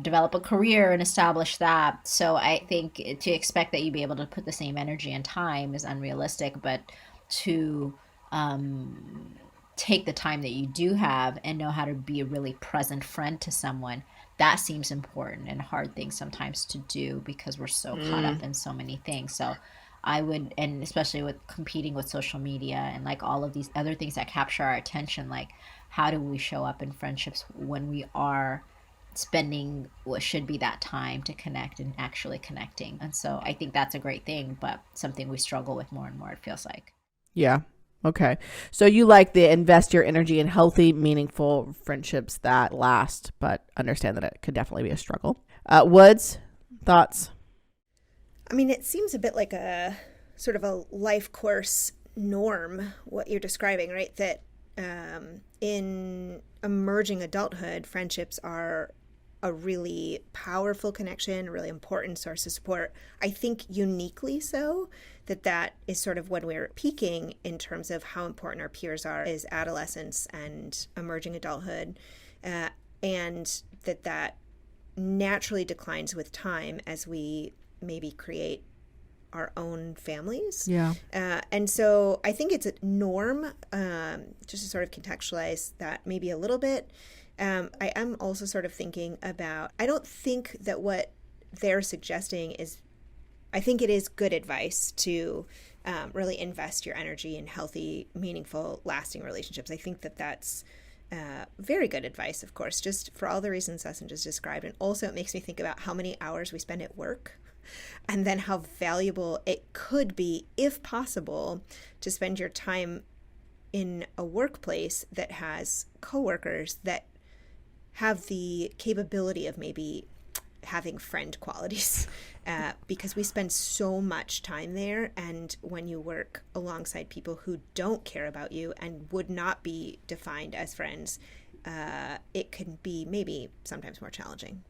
develop a career and establish that. So I think to expect that you'd be able to put the same energy and time is unrealistic, but to take the time that you do have and know how to be a really present friend to someone, that seems important and a hard thing sometimes to do because we're so caught up in so many things. So I would, and especially with competing with social media and like all of these other things that capture our attention, like how do we show up in friendships when we are spending what should be that time to connect and actually connecting? And so I think that's a great thing, but something we struggle with more and more, it feels like. Yeah. Okay. So you like the invest your energy in healthy, meaningful friendships that last, but understand that it could definitely be a struggle. Woods, thoughts? I mean, it seems a bit like a sort of a life course norm, what you're describing, right? That in emerging adulthood, friendships are a really powerful connection, a really important source of support. I think uniquely so, that is sort of when we're peaking in terms of how important our peers are is adolescence and emerging adulthood, and that naturally declines with time as we maybe create our own families. Yeah. And so I think it's a norm, just to sort of contextualize that maybe a little bit. I am also sort of thinking about, I don't think that what they're suggesting is, I think it is good advice to really invest your energy in healthy, meaningful, lasting relationships. I think that's very good advice, of course, just for all the reasons Sesson just described. And also it makes me think about how many hours we spend at work, and then how valuable it could be, if possible, to spend your time in a workplace that has coworkers that have the capability of maybe having friend qualities, because we spend so much time there. And when you work alongside people who don't care about you and would not be defined as friends, it can be maybe sometimes more challenging.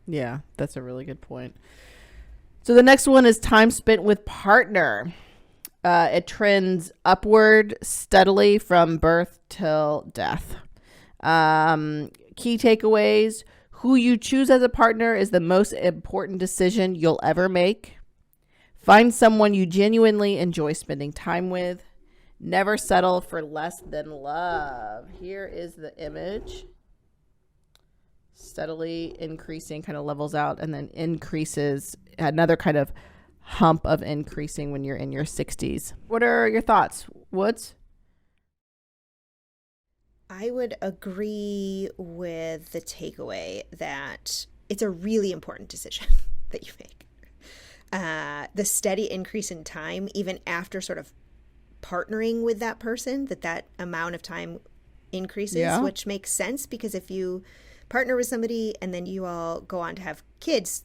Yeah, that's a really good point. So the next one is time spent with partner. It trends upward steadily from birth till death. Key takeaways: Who you choose as a partner is the most important decision you'll ever make. Find someone you genuinely enjoy spending time with. Never settle for less than love. Here is the image. Steadily increasing, kind of levels out and then increases, another kind of hump of increasing when you're in your 60s. What are your thoughts, Woods? I would agree with the takeaway that it's a really important decision that you make. The steady increase in time, even after sort of partnering with that person, that amount of time increases, which makes sense because if you partner with somebody and then you all go on to have kids,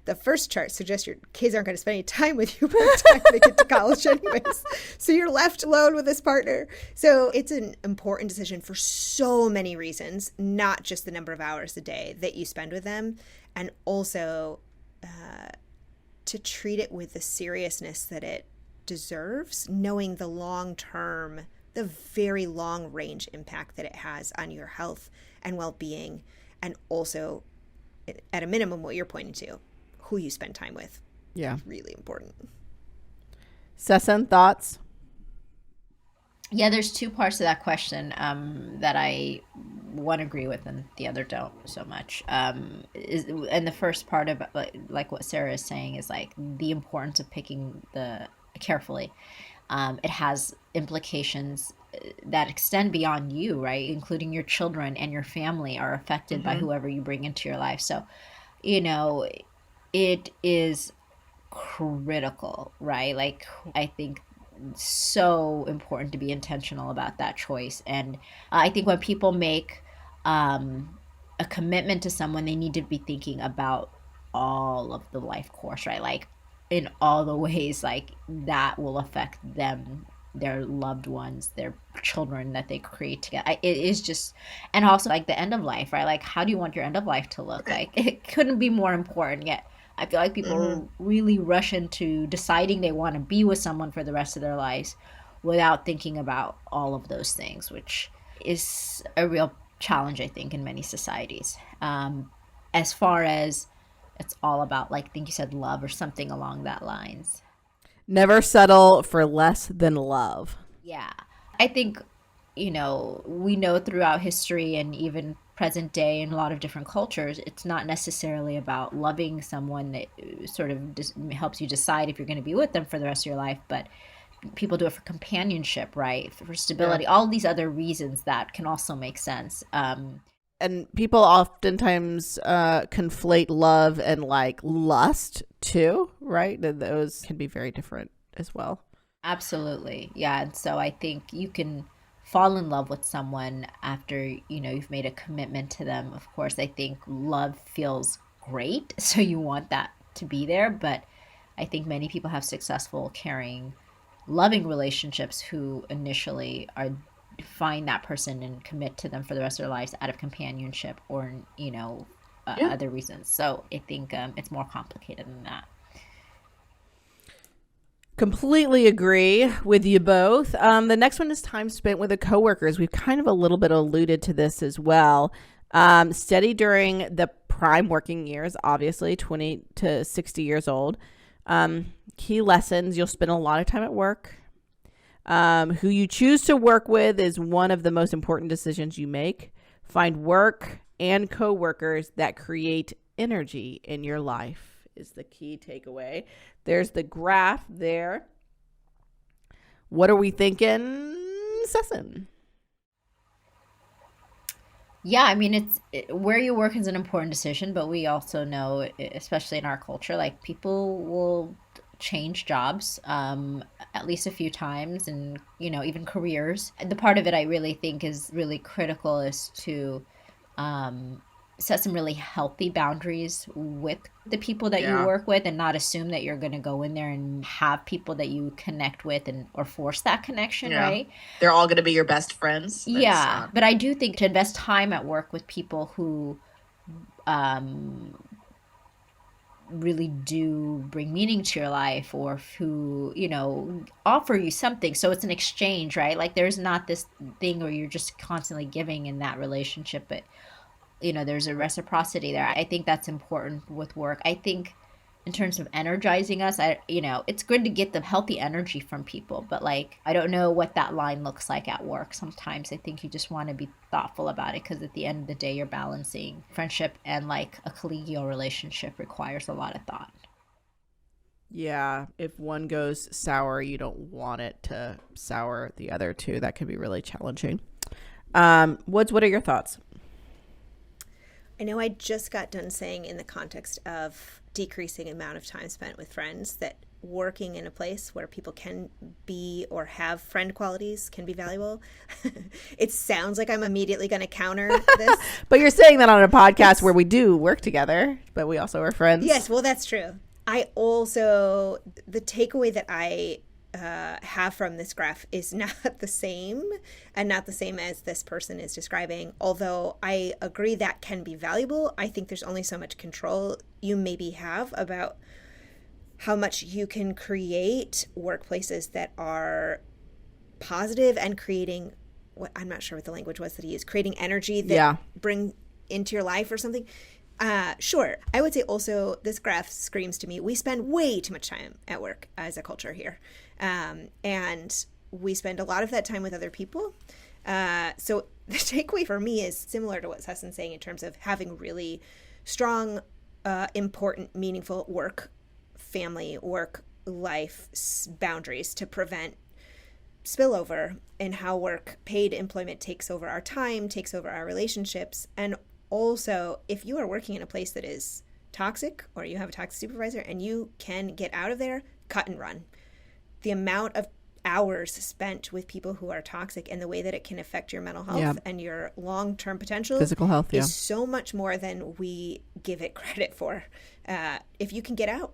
the first chart suggests your kids aren't going to spend any time with you by the time they get to college anyways. So you're left alone with this partner. So it's an important decision for so many reasons, not just the number of hours a day that you spend with them, and also to treat it with the seriousness that it deserves, knowing the long-term, the very long-range impact that it has on your health and well-being, and also, at a minimum, what you're pointing to, who you spend time with. Yeah. Really important. Sesson, thoughts? Yeah, there's two parts to that question that I one agree with and the other don't so much. And the first part of like what Sarah is saying is like the importance of picking carefully. It has implications that extend beyond you, right? Including your children and your family are affected by whoever you bring into your life. So, it is critical, right? Like, I think so important to be intentional about that choice. And I think when people make a commitment to someone, they need to be thinking about all of the life course, right? Like in all the ways like that will affect them, their loved ones, their children that they create together. It is just, and also like the end of life, right? Like how do you want your end of life to look? Like it couldn't be more important. Yet I feel like people really rush into deciding they want to be with someone for the rest of their lives without thinking about all of those things, which is a real challenge, I think, in many societies. As far as it's all about, like, I think you said love or something along that lines. Never settle for less than love. Yeah. I think, we know throughout history and even present day in a lot of different cultures, it's not necessarily about loving someone that sort of helps you decide if you're going to be with them for the rest of your life, but people do it for companionship, right? For stability, all these other reasons that can also make sense. And people oftentimes conflate love and like lust too, right? And those can be very different as well. Absolutely. Yeah. And so I think you can fall in love with someone after, you've made a commitment to them. Of course, I think love feels great. So you want that to be there. But I think many people have successful, caring, loving relationships who initially find that person and commit to them for the rest of their lives out of companionship or other reasons. So I think it's more complicated than that. Completely agree with you both. The next one is time spent with the coworkers. We've kind of a little bit alluded to this as well. Steady during the prime working years, obviously 20 to 60 years old. Key lessons: you'll spend a lot of time at work. Who you choose to work with is one of the most important decisions you make. Find work and coworkers that create energy in your life is the key takeaway. There's the graph there. What are we thinking, Sesson? Yeah, I mean, where you work is an important decision, but we also know, especially in our culture, like people will change jobs at least a few times, and even careers. And the part of it I really think is really critical is to set some really healthy boundaries with the people that you work with, and not assume that you're going to go in there and have people that you connect with or force that connection, right? They're all going to be your best friends. But I do think to invest time at work with people who really do bring meaning to your life, or who offer you something, so it's an exchange, right? Like there's not this thing where you're just constantly giving in that relationship, but there's a reciprocity there. I think that's important with work. I think in terms of energizing us, it's good to get the healthy energy from people, but like, I don't know what that line looks like at work. Sometimes I think you just want to be thoughtful about it, because at the end of the day, you're balancing friendship, and like a collegial relationship requires a lot of thought. Yeah, if one goes sour, you don't want it to sour the other two. That can be really challenging. Woods, what are your thoughts? I know I just got done saying, in the context of decreasing amount of time spent with friends, that working in a place where people can be or have friend qualities can be valuable. It sounds like I'm immediately going to counter this. But you're saying that on a podcast where we do work together, but we also are friends. Yes, well, that's true. I also, the takeaway that I have from this graph is not the same, and not the same as this person is describing. Although I agree that can be valuable, I think there's only so much control you maybe have about how much you can create workplaces that are positive and creating what, I'm not sure what the language was that he used, creating energy that bring into your life or something. Sure. I would say also this graph screams to me, we spend way too much time at work as a culture here. And we spend a lot of that time with other people. So the takeaway for me is similar to what Session's saying in terms of having really strong, important, meaningful work, family, work, life boundaries to prevent spillover in how work, paid employment takes over our time, takes over our relationships. And also, if you are working in a place that is toxic, or you have a toxic supervisor and you can get out of there, cut and run. The amount of hours spent with people who are toxic and the way that it can affect your mental health and your long-term potential, physical health, is so much more than we give it credit for. If you can get out,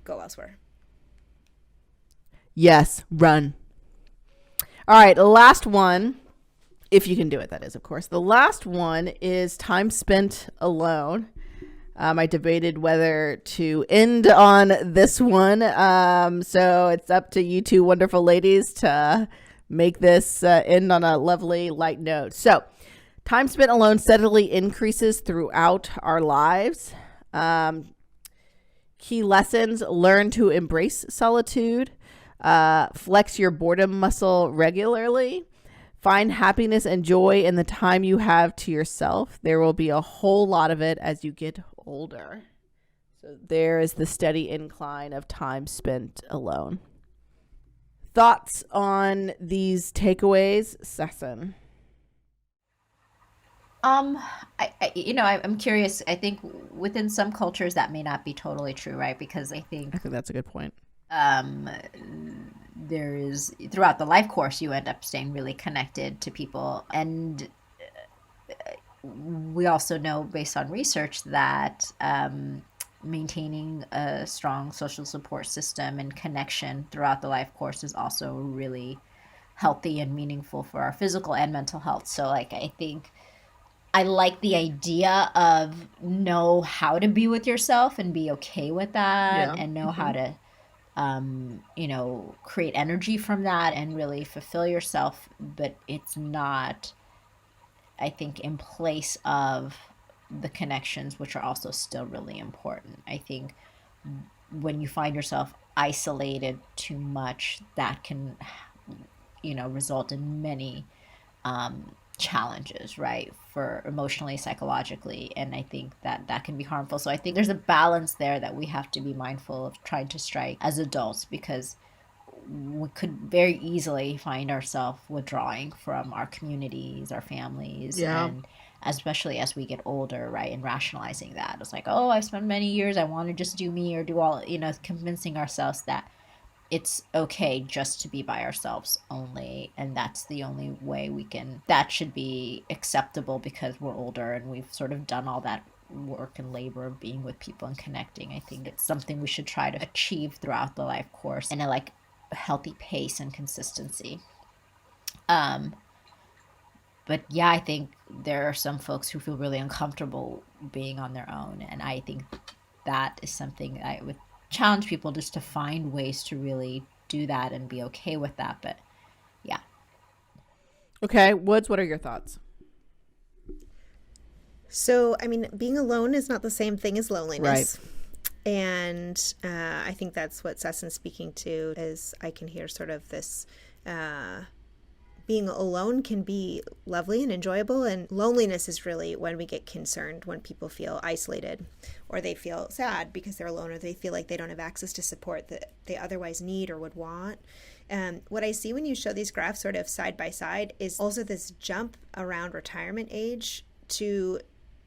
go elsewhere. Yes, run. All right, the last one, if you can do it, that is, of course. The last one is time spent alone. I debated whether to end on this one. So it's up to you two wonderful ladies to make this end on a lovely light note. So time spent alone steadily increases throughout our lives. Key lessons: learn to embrace solitude, flex your boredom muscle regularly, find happiness and joy in the time you have to yourself. There will be a whole lot of it as you get older. So there is the steady incline of time spent alone. Thoughts on these takeaways, Session? I'm curious. I think within some cultures that may not be totally true, right? Because I think that's a good point. There is, throughout the life course, you end up staying really connected to people. And we also know, based on research, that maintaining a strong social support system and connection throughout the life course is also really healthy and meaningful for our physical and mental health. So like, I think I like the idea of know how to be with yourself and be okay with that, and know how to create energy from that and really fulfill yourself. But it's not, I think, in place of the connections, which are also still really important. I think when you find yourself isolated too much, that can, result in many challenges, right, for emotionally, psychologically, and I think that can be harmful. So I think there's a balance there that we have to be mindful of trying to strike as adults, because we could very easily find ourselves withdrawing from our communities, our families, and especially as we get older, right, and rationalizing that. It's like, oh, I spent many years, I want to just do me, or do all, convincing ourselves that it's okay just to be by ourselves only, and that's the only way that should be acceptable because we're older and we've sort of done all that work and labor of being with people and connecting. I think it's something we should try to achieve throughout the life course in a healthy pace and consistency. But yeah, I think there are some folks who feel really uncomfortable being on their own, and I think that is something I would challenge people just to find ways to really do that and be okay with that. But yeah. Okay, Woods, what are your thoughts? So, I mean, being alone is not the same thing as loneliness. Right. And I think that's what Session's speaking to, is I can hear sort of this being alone can be lovely and enjoyable. And loneliness is really when we get concerned, when people feel isolated or they feel sad because they're alone, or they feel like they don't have access to support that they otherwise need or would want. What I see when you show these graphs sort of side by side is also this jump around retirement age to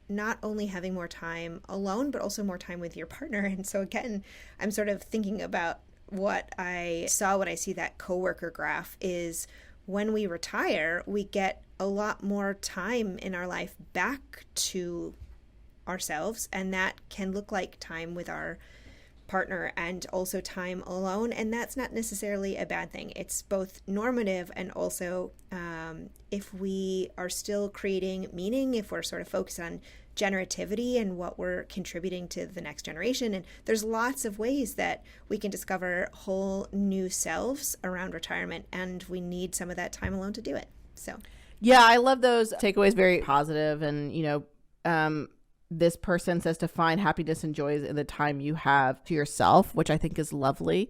not only having more time alone, but also more time with your partner. And so again, I'm sort of thinking about what I saw when I see that coworker graph is when we retire, we get a lot more time in our life back to ourselves. And that can look like time with our partner and also time alone. And that's not necessarily a bad thing. It's both normative and also if we are still creating meaning, if we're sort of focused on generativity and what we're contributing to the next generation. And there's lots of ways that we can discover whole new selves around retirement, and we need some of that time alone to do it. So yeah, I love those takeaways, very positive. And this person says to find happiness and joy in the time you have to yourself, which I think is lovely.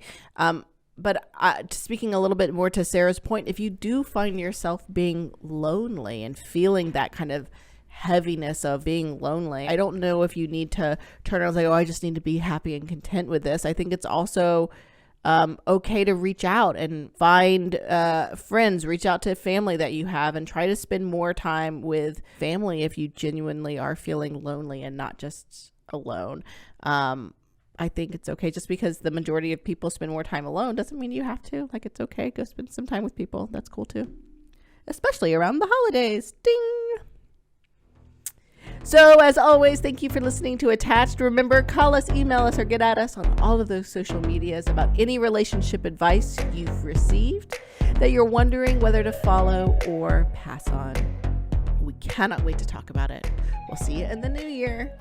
But speaking a little bit more to Sarah's point, if you do find yourself being lonely and feeling that kind of heaviness of being lonely, I don't know if you need to turn around and say, oh, I just need to be happy and content with this. I think it's also okay to reach out and find friends, reach out to family that you have, and try to spend more time with family if you genuinely are feeling lonely and not just alone. I think it's okay. Just because the majority of people spend more time alone doesn't mean you have to. Like, it's okay. Go spend some time with people. That's cool too. Especially around the holidays. Ding! So, as always, thank you for listening to Attached. Remember, call us, email us, or get at us on all of those social medias about any relationship advice you've received that you're wondering whether to follow or pass on. We cannot wait to talk about it. We'll see you in the new year.